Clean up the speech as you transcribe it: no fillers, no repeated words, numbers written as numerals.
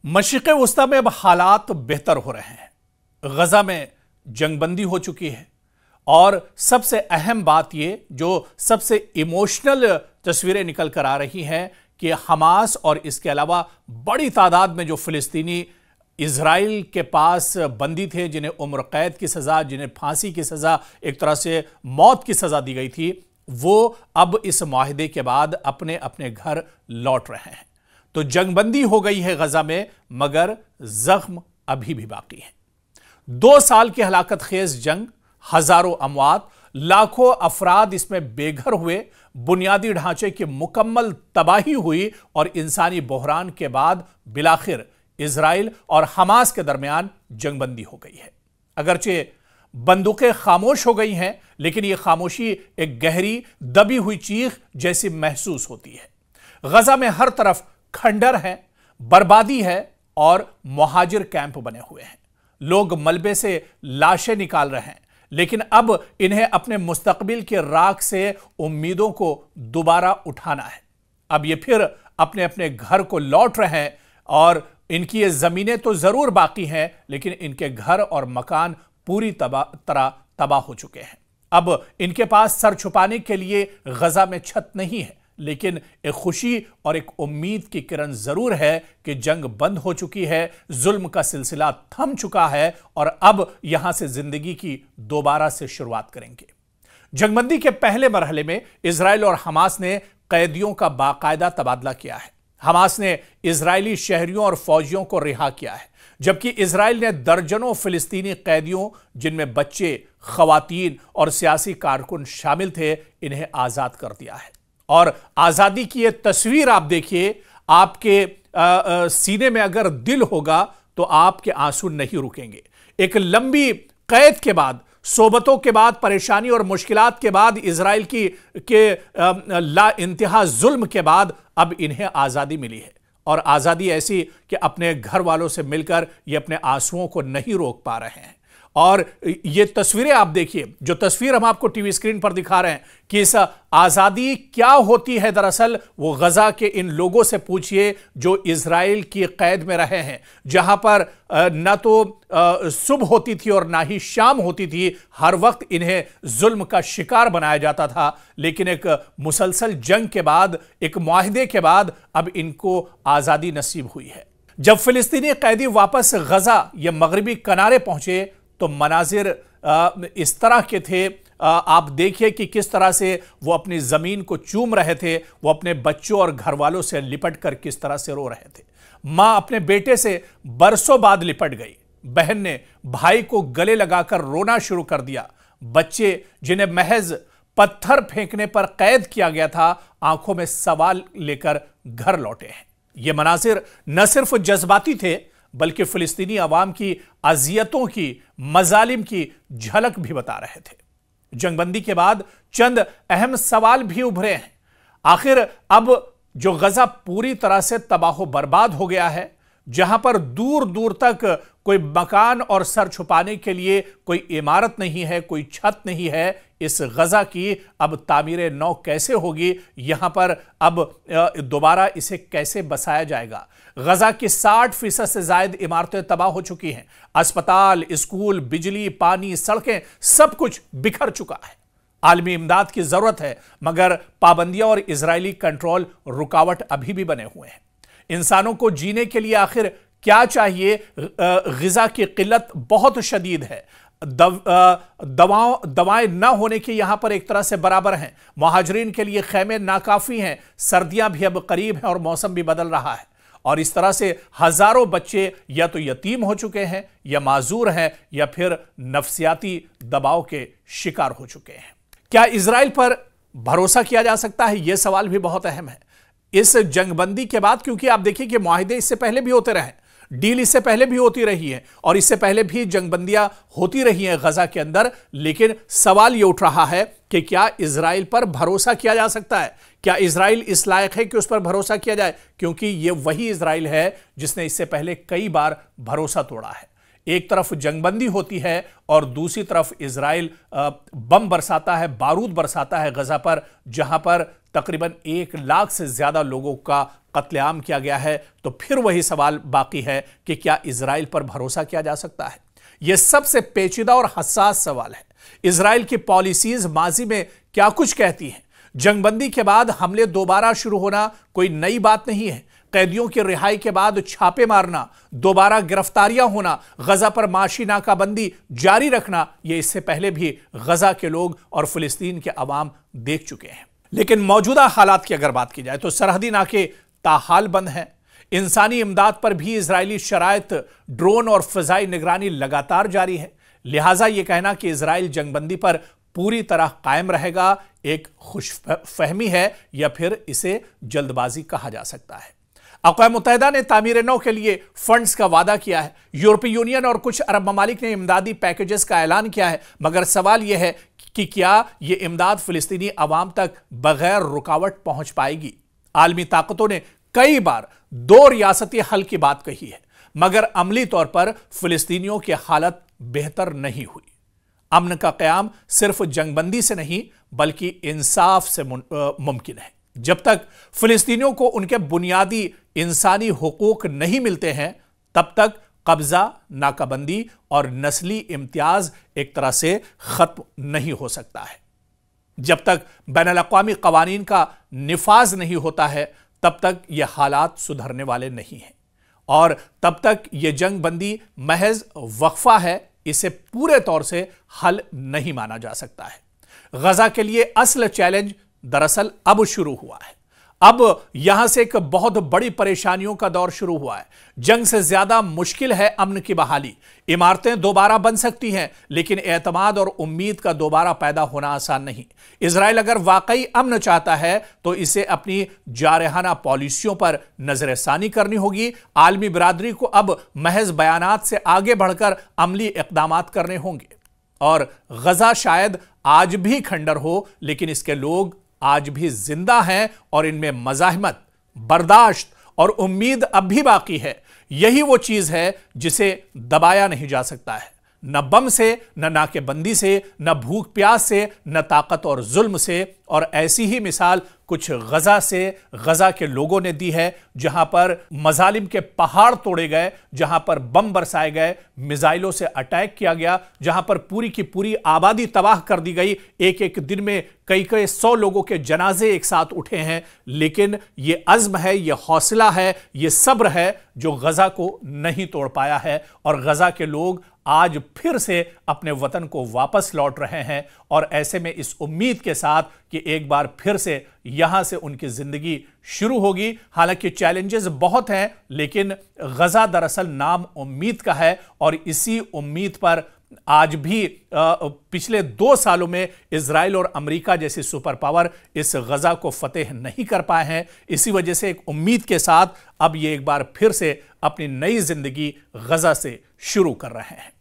मशरिक़ वस्ता में अब हालात बेहतर हो रहे हैं। गजा में जंगबंदी हो चुकी है और सबसे अहम बात यह जो सबसे इमोशनल तस्वीरें निकल कर आ रही हैं कि हमास और इसके अलावा बड़ी तादाद में जो फिलिस्तीनी इजराइल के पास बंदी थे, जिन्हें उम्र कैद की सजा, जिन्हें फांसी की सजा, एक तरह से मौत की सजा दी गई थी, वो अब इस मुआहदे के बाद अपने अपने घर लौट रहे हैं। तो जंगबंदी हो गई है गजा में, मगर जख्म अभी भी बाकी है। 2 साल की हलाकत खेज जंग, हजारों अमवात, लाखों अफराद इसमें बेघर हुए, बुनियादी ढांचे की मुकम्मल तबाही हुई और इंसानी बहरान के बाद बिलाखिर इजराइल और हमास के दरमियान जंगबंदी हो गई है। अगरचे बंदूकें खामोश हो गई हैं, लेकिन यह खामोशी एक गहरी दबी हुई चीख जैसी महसूस होती है। गजा में हर तरफ खंडर है, बर्बादी है और मुहाजिर कैंप बने हुए हैं। लोग मलबे से लाशें निकाल रहे हैं, लेकिन अब इन्हें अपने मुस्तकबिल के राख से उम्मीदों को दोबारा उठाना है। अब ये फिर अपने अपने घर को लौट रहे हैं और इनकी ये जमीनें तो जरूर बाकी हैं, लेकिन इनके घर और मकान पूरी तरह तबाह हो चुके हैं। अब इनके पास सर छुपाने के लिए गजा में छत नहीं है, लेकिन एक खुशी और एक उम्मीद की किरण जरूर है कि जंग बंद हो चुकी है, जुल्म का सिलसिला थम चुका है और अब यहां से जिंदगी की दोबारा से शुरुआत करेंगे। जंगबंदी के पहले मरहले में इजराइल और हमास ने कैदियों का बाकायदा तबादला किया है। हमास ने इजरायली शहरियों और फौजियों को रिहा किया है, जबकि इजराइल ने दर्जनों फिलिस्तीनी कैदियों, जिनमें बच्चे, खवातीन और सियासी कारकुन शामिल थे, इन्हें आजाद कर दिया है। और आजादी की यह तस्वीर आप देखिए, आपके सीने में अगर दिल होगा तो आपके आंसू नहीं रुकेंगे। एक लंबी कैद के बाद, सोबतों के बाद, परेशानी और मुश्किलात के बाद, इजराइल के ला इंतहा जुल्म के बाद अब इन्हें आजादी मिली है। और आजादी ऐसी कि अपने घर वालों से मिलकर ये अपने आंसुओं को नहीं रोक पा रहे हैं। और ये तस्वीरें आप देखिए, जो तस्वीर हम आपको टीवी स्क्रीन पर दिखा रहे हैं कि इस आजादी क्या होती है, दरअसल वो गजा के इन लोगों से पूछिए जो इजराइल की कैद में रहे हैं, जहां पर न तो सुबह होती थी और ना ही शाम होती थी। हर वक्त इन्हें जुल्म का शिकार बनाया जाता था, लेकिन एक मुसलसल जंग के बाद, एक मुआहदे के बाद अब इनको आजादी नसीब हुई है। जब फिलिस्तीनी कैदी वापस गजा या मगरबी किनारे पहुंचे तो मनाजिर इस तरह के थे। आप देखिए कि किस तरह से वो अपनी जमीन को चूम रहे थे, वो अपने बच्चों और घर वालों से लिपट कर किस तरह से रो रहे थे। मां अपने बेटे से बरसों बाद लिपट गई, बहन ने भाई को गले लगाकर रोना शुरू कर दिया। बच्चे जिन्हें महज पत्थर फेंकने पर कैद किया गया था, आंखों में सवाल लेकर घर लौटे हैं। ये मनाजिर न सिर्फ जज्बाती थे, बल्कि फिलिस्तीनी अवाम की अजियतों की, मजालिम की झलक भी बता रहे थे। जंगबंदी के बाद चंद अहम सवाल भी उभरे हैं। आखिर अब जो गजा पूरी तरह से तबाह बर्बाद हो गया है, जहां पर दूर दूर तक कोई मकान और सर छुपाने के लिए कोई इमारत नहीं है, कोई छत नहीं है, इस गजा की अब तामीर नौ कैसे होगी? यहां पर अब दोबारा इसे कैसे बसाया जाएगा? गजा की 60% से ज्यादा इमारतें तबाह हो चुकी हैं। अस्पताल, स्कूल, बिजली, पानी, सड़कें, सब कुछ बिखर चुका है। आलमी इमदाद की जरूरत है, मगर पाबंदियां और इजरायली कंट्रोल रुकावट अभी भी बने हुए हैं। इंसानों को जीने के लिए आखिर क्या चाहिए? ग़िज़ा की किल्लत बहुत शदीद है। दवाएं न होने की यहां पर एक तरह से बराबर हैं। मुहाजिरीन के लिए खैमे नाकाफी हैं। सर्दियां भी अब करीब हैं और मौसम भी बदल रहा है। और इस तरह से हजारों बच्चे या तो यतीम हो चुके हैं, या माजूर हैं, या फिर नफ्सियाती दबाव के शिकार हो चुके हैं। क्या इजराइल पर भरोसा किया जा सकता है? यह सवाल भी बहुत अहम है इस जंगबंदी के बाद, क्योंकि आप देखिए कि मुआहदे इससे पहले भी होते रहे, डील इससे पहले भी होती रही है और इससे पहले भी जंगबंदियां होती रही हैं गजा के अंदर। लेकिन सवाल यह उठ रहा है कि क्या इजराइल पर भरोसा किया जा सकता है? क्या इजराइल इस लायक है कि उस पर भरोसा किया जाए? क्योंकि यह वही इजराइल है जिसने इससे पहले कई बार भरोसा तोड़ा है। एक तरफ जंगबंदी होती है और दूसरी तरफ इजराइल बम बरसाता है, बारूद बरसाता है गजा पर, जहां पर तकरीबन 1 लाख से ज्यादा लोगों का कत्लेआम किया गया है, तो फिर वही सवाल बाकी है कि क्या इजराइल पर भरोसा किया जा सकता है? यह सबसे पेचीदा और हसास सवाल है। इजराइल की पॉलिसीज माजी में क्या कुछ कहती हैं? जंगबंदी के बाद हमले दोबारा शुरू होना कोई नई बात नहीं है। कैदियों की रिहाई के बाद छापे मारना, दोबारा गिरफ्तारियां होना, गजा पर माशी नाकाबंदी जारी रखना, यह इससे पहले भी गजा के लोग और फिलिस्तीन के अवाम देख चुके हैं। लेकिन मौजूदा हालात की अगर बात की जाए तो सरहदी नाके ताहाल बंद हैं। इंसानी इमदाद पर भी इजरायली शराइत, ड्रोन और फिजाई निगरानी लगातार जारी है। लिहाजा यह कहना कि इजराइल जंगबंदी पर पूरी तरह कायम रहेगा एक खुशफहमी है या फिर इसे जल्दबाजी कहा जा सकता है। अक़वाम मुत्तहिदा ने तामीर-ए-नौ के लिए फंड्स का वादा किया है। यूरोपीय यूनियन और कुछ अरब ममालिक ने इमदादी पैकेजेस का ऐलान किया है, मगर सवाल यह है कि क्या यह इमदाद फिलिस्तीनी अवाम तक बगैर रुकावट पहुंच पाएगी? आलमी ताकतों ने कई बार 2 रियासती हल की बात कही है, मगर अमली तौर पर फिलिस्तीनियों की हालत बेहतर नहीं हुई। अमन का क़याम सिर्फ जंगबंदी से नहीं बल्कि इंसाफ से मुमकिन है। जब तक फिलिस्तीनियों को उनके बुनियादी इंसानी हुकूक नहीं मिलते हैं, तब तक कब्जा, नाकाबंदी और नस्ली इम्तियाज एक तरह से खत्म नहीं हो सकता है। जब तक बैनुल-अक़वामी क़वानीन का निफाज नहीं होता है, तब तक यह हालात सुधरने वाले नहीं हैं और तब तक यह जंगबंदी महज वक्फा है, इसे पूरे तौर से हल नहीं माना जा सकता है। गजा के लिए असल चैलेंज दरअसल अब शुरू हुआ है। अब यहां से एक बहुत बड़ी परेशानियों का दौर शुरू हुआ है। जंग से ज्यादा मुश्किल है अमन की बहाली। इमारतें दोबारा बन सकती हैं, लेकिन एतमाद और उम्मीद का दोबारा पैदा होना आसान नहीं। इजराइल अगर वाकई अमन चाहता है तो इसे अपनी जारहाना पॉलिसियों पर नजरसानी करनी होगी। आलमी बिरादरी को अब महज बयानात से आगे बढ़कर अमली इक़दामात करने होंगे। और गजा शायद आज भी खंडर हो, लेकिन इसके लोग आज भी जिंदा हैं और इनमें मज़ाहमत, बर्दाश्त और उम्मीद अब भी बाकी है। यही वो चीज है जिसे दबाया नहीं जा सकता है, न बम से, न नाकेबंदी से, न भूख प्यास से, न ताकत और जुल्म से। और ऐसी ही मिसाल कुछ गजा से, गजा के लोगों ने दी है, जहां पर मजालिम के पहाड़ तोड़े गए, जहां पर बम बरसाए गए, मिसाइलों से अटैक किया गया, जहां पर पूरी की पूरी आबादी तबाह कर दी गई। एक एक दिन में कई 100 लोगों के जनाजे एक साथ उठे हैं। लेकिन यह अज़्म है, यह हौसला है, यह सब्र है जो गजा को नहीं तोड़ पाया है। और गजा के लोग आज फिर से अपने वतन को वापस लौट रहे हैं और ऐसे में इस उम्मीद के साथ कि एक बार फिर से यहां से उनकी जिंदगी शुरू होगी। हालांकि चैलेंजेस बहुत हैं, लेकिन गजा दरअसल नाम उम्मीद का है और इसी उम्मीद पर आज भी पिछले 2 सालों में इजराइल और अमेरिका जैसी सुपर पावर इस गजा को फतेह नहीं कर पाए हैं। इसी वजह से एक उम्मीद के साथ अब ये एक बार फिर से अपनी नई जिंदगी गजा से शुरू कर रहे हैं।